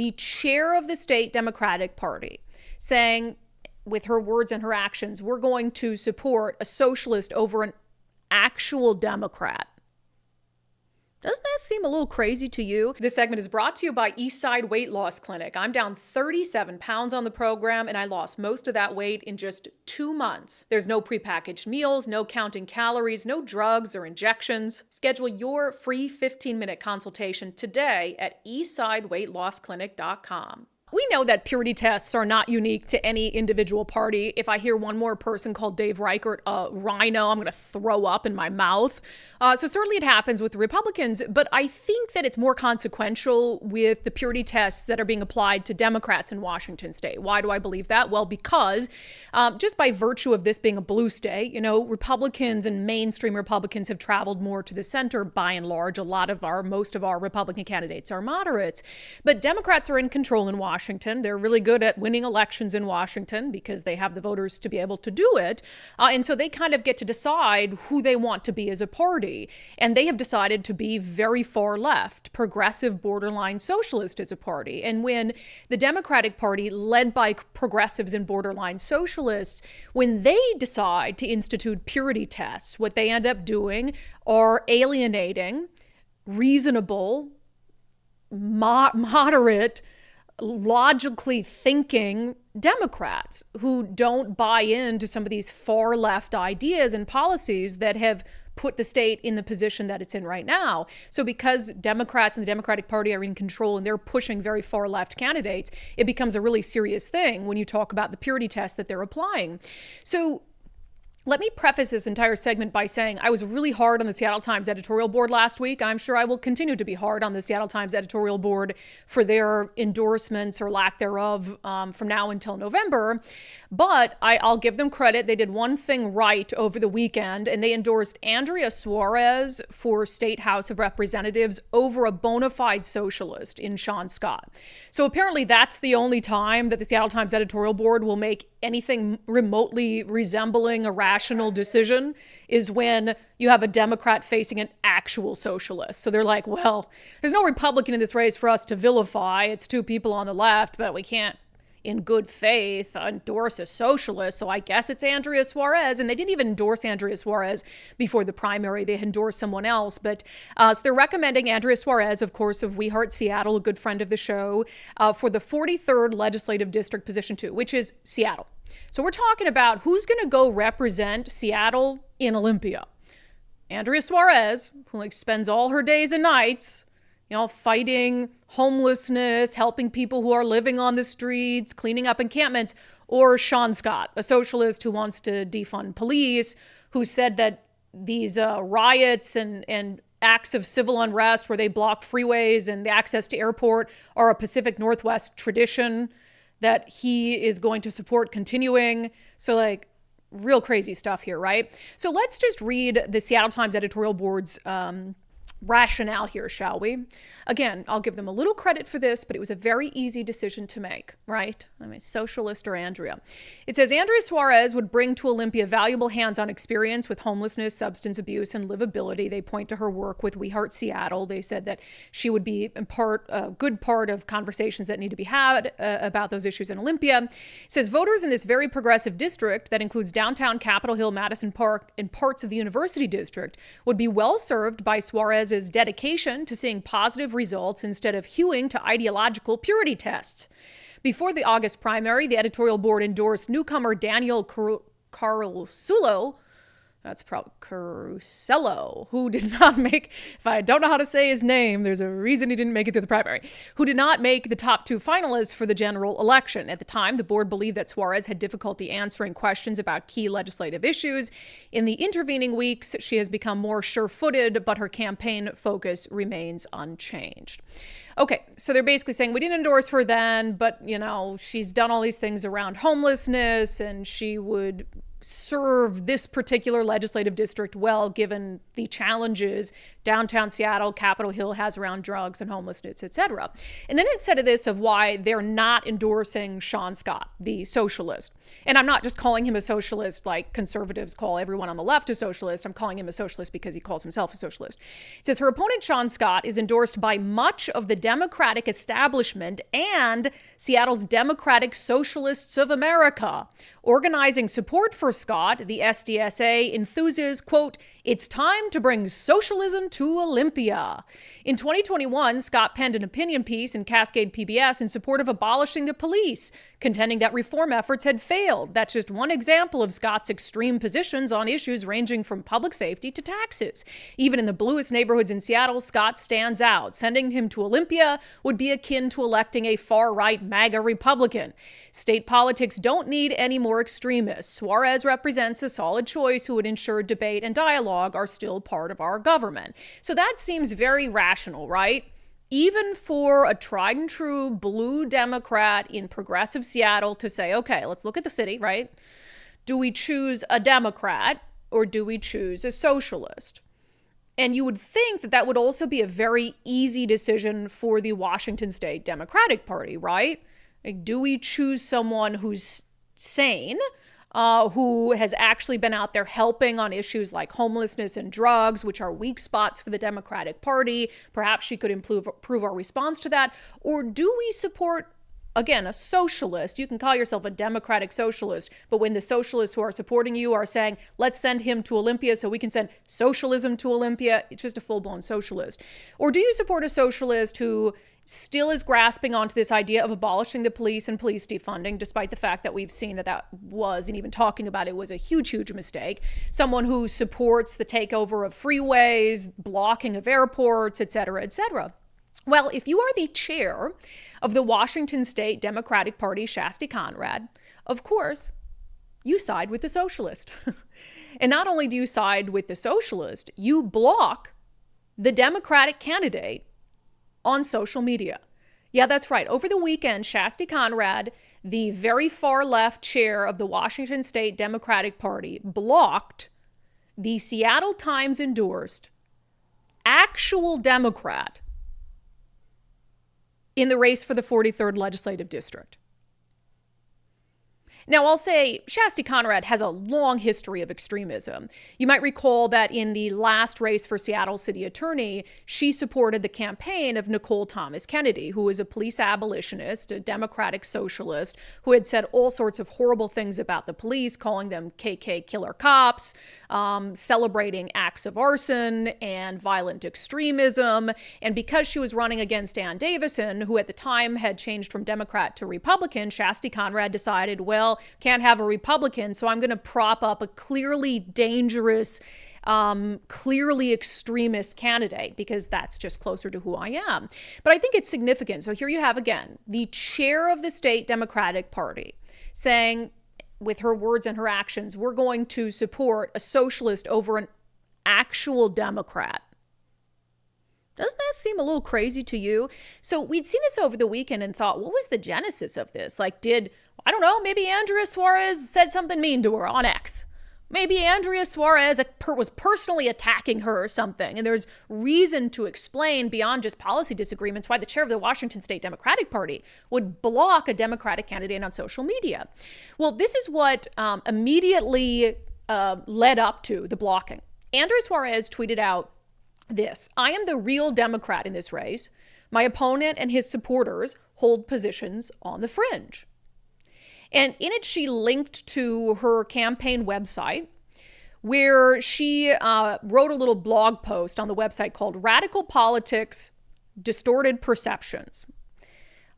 the chair of the state Democratic Party, saying, with her words and her actions, we're going to support a socialist over an actual Democrat. Doesn't that seem a little crazy to you? This segment is brought to you by Eastside Weight Loss Clinic. I'm down 37 pounds on the program, and I lost most of that weight in just 2 months. There's no prepackaged meals, no counting calories, no drugs or injections. Schedule your free 15-minute consultation today at eastsideweightlossclinic.com. We know that purity tests are not unique to any individual party. If I hear one more person called Dave Reichert a rhino, I'm going to throw up in my mouth. So certainly it happens with the Republicans, but I think that it's more consequential with the purity tests that are being applied to Democrats in Washington state. Why do I believe that? Well, because just by virtue of this being a blue state, Republicans and mainstream Republicans have traveled more to the center by and large. Most of our Republican candidates are moderates, but Democrats are in control in Washington. They're really good at winning elections in Washington because they have the voters to be able to do it. And so they kind of get to decide who they want to be as a party. And they have decided to be very far left, progressive, borderline socialist as a party. And when the Democratic Party, led by progressives and borderline socialists, when they decide to institute purity tests, what they end up doing are alienating reasonable, moderate, logically thinking Democrats who don't buy into some of these far left ideas and policies that have put the state in the position that it's in right now. So because Democrats and the Democratic Party are in control and they're pushing very far left candidates, it becomes a really serious thing when you talk about the purity test that they're applying. So let me preface this entire segment by saying I was really hard on the Seattle Times editorial board last week. I'm sure I will continue to be hard on the Seattle Times editorial board for their endorsements or lack thereof from now until November. But I'll give them credit. They did one thing right over the weekend, and they endorsed Andrea Suarez for State House of Representatives over a bona fide socialist in Sean Scott. So apparently that's the only time that the Seattle Times editorial board will make anything remotely resembling a rational decision, is when you have a Democrat facing an actual socialist. So they're like, well, there's no Republican in this race for us to vilify. It's two people on the left, but we can't, in good faith, endorse a socialist. So I guess it's Andrea Suarez. And they didn't even endorse Andrea Suarez before the primary. They endorsed someone else. But so they're recommending Andrea Suarez, of course, of We Heart Seattle, a good friend of the show, for the 43rd Legislative District, Position 2, which is Seattle. So we're talking about who's going to go represent Seattle in Olympia. Andrea Suarez, who spends all her days and nights fighting homelessness, helping people who are living on the streets, cleaning up encampments, or Sean Scott, a socialist who wants to defund police, who said that these riots and acts of civil unrest where they block freeways and the access to airport are a Pacific Northwest tradition that he is going to support continuing. So real crazy stuff here, right? So let's just read the Seattle Times editorial board's rationale here, shall we? Again, I'll give them a little credit for this, but it was a very easy decision to make, right? I mean, socialist or Andrea. It says, Andrea Suarez would bring to Olympia valuable hands-on experience with homelessness, substance abuse, and livability. They point to her work with We Heart Seattle. They said that she would be a good part of conversations that need to be had about those issues in Olympia. It says, voters in this very progressive district that includes downtown Capitol Hill, Madison Park, and parts of the University District would be well served by Suarez's dedication to seeing positive results instead of hewing to ideological purity tests. Before the August primary, the editorial board endorsed newcomer Daniel Carusello. That's probably Carusello, who did not make, if I don't know how to say his name, there's a reason he didn't make it through the primary, who did not make the top two finalists for the general election. At the time, the board believed that Suarez had difficulty answering questions about key legislative issues. In the intervening weeks, she has become more sure-footed, but her campaign focus remains unchanged. Okay, so they're basically saying we didn't endorse her then, but, she's done all these things around homelessness, and she would serve this particular legislative district well, given the challenges downtown Seattle, Capitol Hill has around drugs and homelessness, etc. And then it said this of why they're not endorsing Sean Scott, the socialist. And I'm not just calling him a socialist like conservatives call everyone on the left a socialist. I'm calling him a socialist because he calls himself a socialist. It says her opponent, Sean Scott, is endorsed by much of the Democratic establishment and Seattle's Democratic Socialists of America. Organizing support for Scott, the SDSA enthuses, quote, "It's time to bring socialism to Olympia." In 2021, Scott penned an opinion piece in Cascade PBS in support of abolishing the police, contending that reform efforts had failed. That's just one example of Scott's extreme positions on issues ranging from public safety to taxes. Even in the bluest neighborhoods in Seattle, Scott stands out. Sending him to Olympia would be akin to electing a far-right MAGA Republican. State politics don't need any more extremists. Suarez represents a solid choice who would ensure debate and dialogue are still part of our government. So that seems very rational, right? Even for a tried and true blue Democrat in progressive Seattle to say, okay, let's look at the city, right? Do we choose a Democrat or do we choose a socialist? And you would think that that would also be a very easy decision for the Washington State Democratic Party, right? Like, do we choose someone who's sane, who has actually been out there helping on issues like homelessness and drugs, which are weak spots for the Democratic Party? Perhaps she could improve our response to that. Or do we support, again, a socialist? You can call yourself a democratic socialist, but when the socialists who are supporting you are saying, let's send him to Olympia so we can send socialism to Olympia, it's just a full-blown socialist. Or do you support a socialist who still is grasping onto this idea of abolishing the police and police defunding, despite the fact that we've seen that that was, and even talking about it, was a huge, huge mistake. Someone who supports the takeover of freeways, blocking of airports, et cetera, et cetera. Well, if you are the chair of the Washington State Democratic Party, Shasti Conrad, of course, you side with the socialist. And not only do you side with the socialist, you block the Democratic candidate on social media. Yeah, that's right. Over the weekend, Shasti Conrad, the very far left chair of the Washington State Democratic Party, blocked the Seattle Times endorsed actual Democrat in the race for the 43rd legislative district. Now, I'll say Shasti Conrad has a long history of extremism. You might recall that in the last race for Seattle City Attorney, she supported the campaign of Nicole Thomas Kennedy, who was a police abolitionist, a democratic socialist, who had said all sorts of horrible things about the police, calling them KK killer cops, celebrating acts of arson and violent extremism. And because she was running against Davidson, who at the time had changed from Democrat to Republican, Shasti Conrad decided, well, can't have a Republican, so I'm going to prop up a clearly dangerous, clearly extremist candidate because that's just closer to who I am. But I think it's significant. So here you have, again, the chair of the state Democratic Party saying, with her words and her actions, we're going to support a socialist over an actual Democrat. Doesn't that seem a little crazy to you? So we'd seen this over the weekend and thought, what was the genesis of this? Like, I don't know, maybe Andrea Suarez said something mean to her on X. Maybe Andrea Suarez was personally attacking her or something. And there's reason to explain beyond just policy disagreements why the chair of the Washington State Democratic Party would block a Democratic candidate on social media. Well, this is what immediately led up to the blocking. Andrea Suarez tweeted out this: "I am the real Democrat in this race. My opponent and his supporters hold positions on the fringe." And in it, she linked to her campaign website, where she wrote a little blog post on the website called "Radical Politics, Distorted Perceptions."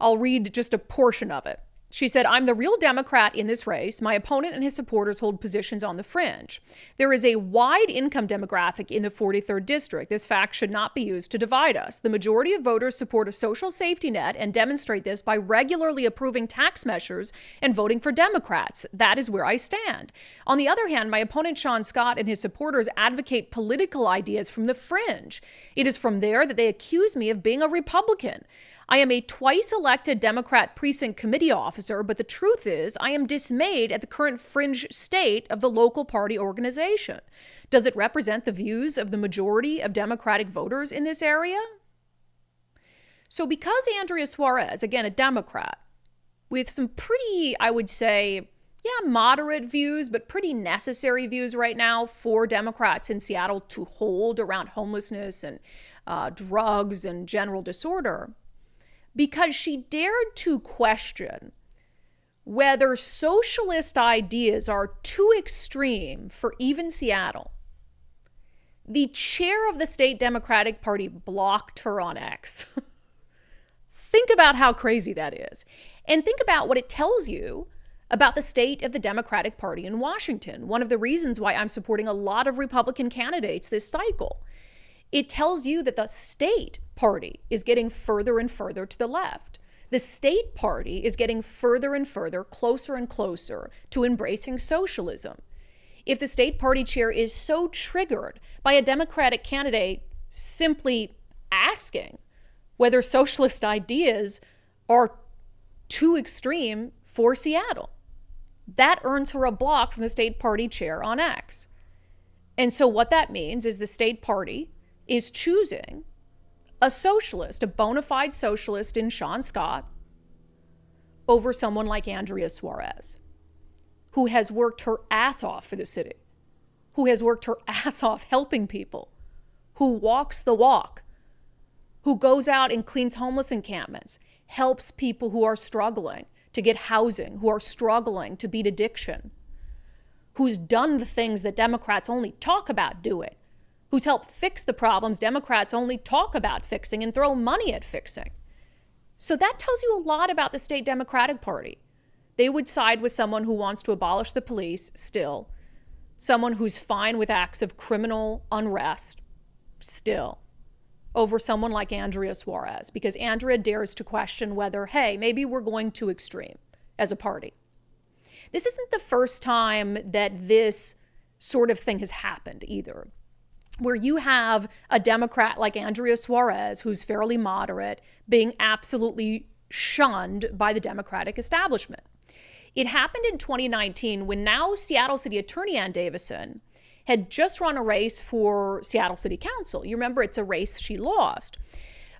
I'll read just a portion of it. She said, "I'm the real Democrat in this race. My opponent and his supporters hold positions on the fringe. There is a wide income demographic in the 43rd district. This fact should not be used to divide us. The majority of voters support a social safety net and demonstrate this by regularly approving tax measures and voting for Democrats. That is where I stand. On the other hand, my opponent Sean Scott and his supporters advocate political ideas from the fringe. It is from there that they accuse me of being a Republican. I am a twice elected Democrat precinct committee officer, but the truth is I am dismayed at the current fringe state of the local party organization. Does it represent the views of the majority of Democratic voters in this area? So because Andrea Suarez, again, a Democrat, with some pretty, I would say, moderate views, but pretty necessary views right now for Democrats in Seattle to hold around homelessness and drugs and general disorder, because she dared to question whether socialist ideas are too extreme for even Seattle. The chair of the state Democratic Party blocked her on X. Think about how crazy that is. And think about what it tells you about the state of the Democratic Party in Washington. One of the reasons why I'm supporting a lot of Republican candidates this cycle. It tells you that the state party is getting further and further to the left. The state party is getting further and further, closer and closer to embracing socialism. If the state party chair is so triggered by a Democratic candidate simply asking whether socialist ideas are too extreme for Seattle, that earns her a block from the state party chair on X. And so what that means is the state party is choosing a socialist, a bona fide socialist in Sean Scott, over someone like Andrea Suarez, who has worked her ass off for the city, who has worked her ass off helping people, who walks the walk, who goes out and cleans homeless encampments, helps people who are struggling to get housing, who are struggling to beat addiction, who's done the things that Democrats only talk about doing, who's helped fix the problems Democrats only talk about fixing and throw money at fixing. So that tells you a lot about the state Democratic Party. They would side with someone who wants to abolish the police still, someone who's fine with acts of criminal unrest still, over someone like Andrea Suarez, because Andrea dares to question whether, hey, maybe we're going too extreme as a party. This isn't the first time that this sort of thing has happened either, where you have a Democrat like Andrea Suarez, who's fairly moderate, being absolutely shunned by the Democratic establishment. It happened in 2019 when now Seattle City Attorney Ann Davidson had just run a race for Seattle City Council. You remember, it's a race she lost.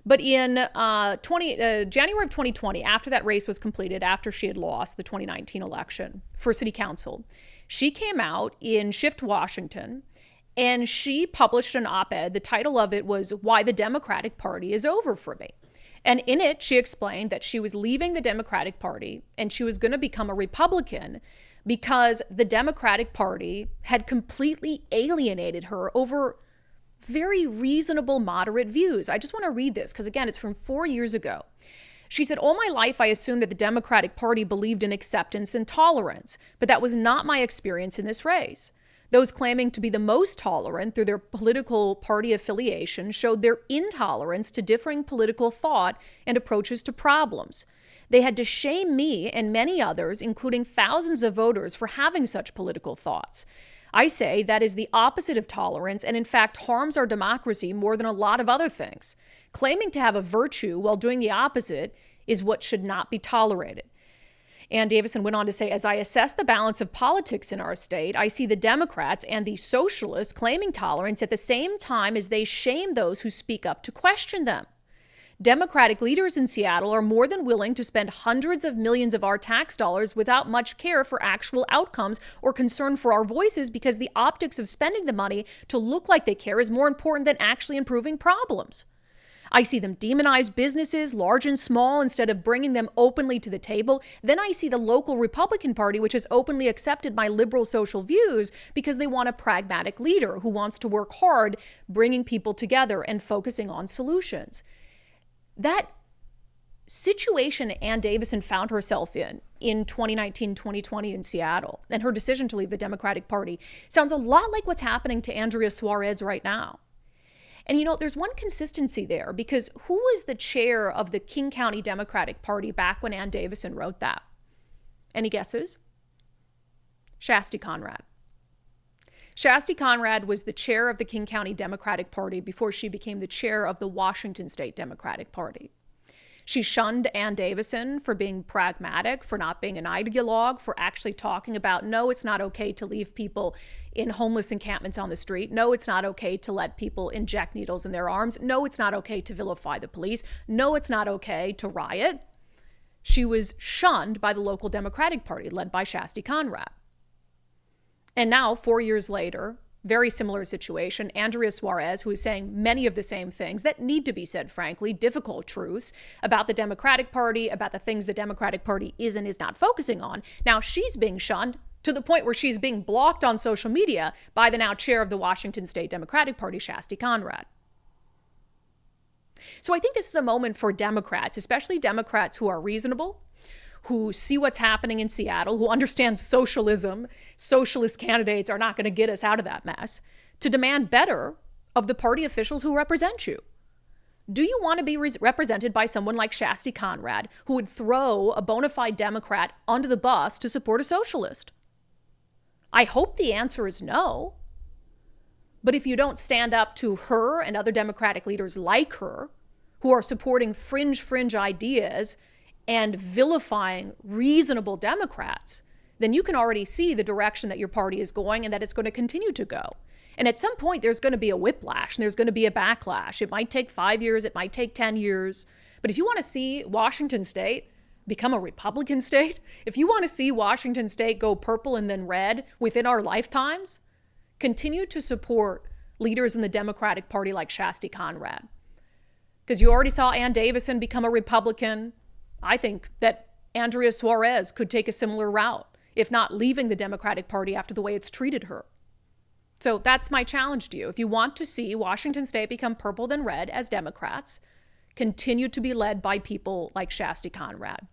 But in January of 2020, after that race was completed, after she had lost the 2019 election for City Council, she came out in Shift Washington and she published an op-ed. The title of it was "Why the Democratic Party is Over for Me." And in it, she explained that she was leaving the Democratic Party and she was going to become a Republican because the Democratic Party had completely alienated her over very reasonable, moderate views. I just want to read this because, again, it's from 4 years ago. She said, "All my life, I assumed that the Democratic Party believed in acceptance and tolerance, but that was not my experience in this race. Those claiming to be the most tolerant through their political party affiliation showed their intolerance to differing political thought and approaches to problems. They had to shame me and many others, including thousands of voters, for having such political thoughts. I say that is the opposite of tolerance and in fact harms our democracy more than a lot of other things. Claiming to have a virtue while doing the opposite is what should not be tolerated." And Davidson went on to say, "As I assess the balance of politics in our state, I see the Democrats and the Socialists claiming tolerance at the same time as they shame those who speak up to question them. Democratic leaders in Seattle are more than willing to spend hundreds of millions of our tax dollars without much care for actual outcomes or concern for our voices because the optics of spending the money to look like they care is more important than actually improving problems. I see them demonize businesses, large and small, instead of bringing them openly to the table. Then I see the local Republican Party, which has openly accepted my liberal social views because they want a pragmatic leader who wants to work hard, bringing people together and focusing on solutions." That situation Ann Davidson found herself in 2019, 2020 in Seattle, and her decision to leave the Democratic Party sounds a lot like what's happening to Andrea Suarez right now. And you know, there's one consistency there, because who was the chair of the King County Democratic Party back when Ann Davidson wrote that? Any guesses? Shasti Conrad. Shasti Conrad was the chair of the King County Democratic Party before she became the chair of the Washington State Democratic Party. She shunned Ann Davidson for being pragmatic, for not being an ideologue, for actually talking about, no, it's not okay to leave people in homeless encampments on the street. No, it's not okay to let people inject needles in their arms. No, it's not okay to vilify the police. No, it's not okay to riot. She was shunned by the local Democratic Party, led by Shasti Conrad. And now, 4 years later, very similar situation, Andrea Suarez, who is saying many of the same things that need to be said, frankly, difficult truths about the Democratic Party, about the things the Democratic Party is and is not focusing on. Now she's being shunned to the point where she's being blocked on social media by the now chair of the Washington State Democratic Party, Shasti Conrad. So I think this is a moment for Democrats, especially Democrats who are reasonable, who see what's happening in Seattle, who understand socialism. Socialist candidates are not going to get us out of that mess, to demand better of the party officials who represent you. Do you want to be represented by someone like Shasti Conrad, who would throw a bona fide Democrat under the bus to support a socialist? I hope the answer is no. But if you don't stand up to her and other Democratic leaders like her, who are supporting fringe ideas and vilifying reasonable Democrats, then you can already see the direction that your party is going and that it's going to continue to go. And at some point, there's going to be a whiplash and there's going to be a backlash. It might take 5 years, it might take 10 years. But if you want to see Washington State become a Republican state, if you want to see Washington State go purple and then red within our lifetimes, continue to support leaders in the Democratic Party like Shasti Conrad. Because you already saw Ann Davidson become a Republican. I think that Andrea Suarez could take a similar route, if not leaving the Democratic Party after the way it's treated her. So that's my challenge to you. If you want to see Washington State become purple then red as Democrats, continue to be led by people like Shasti Conrad.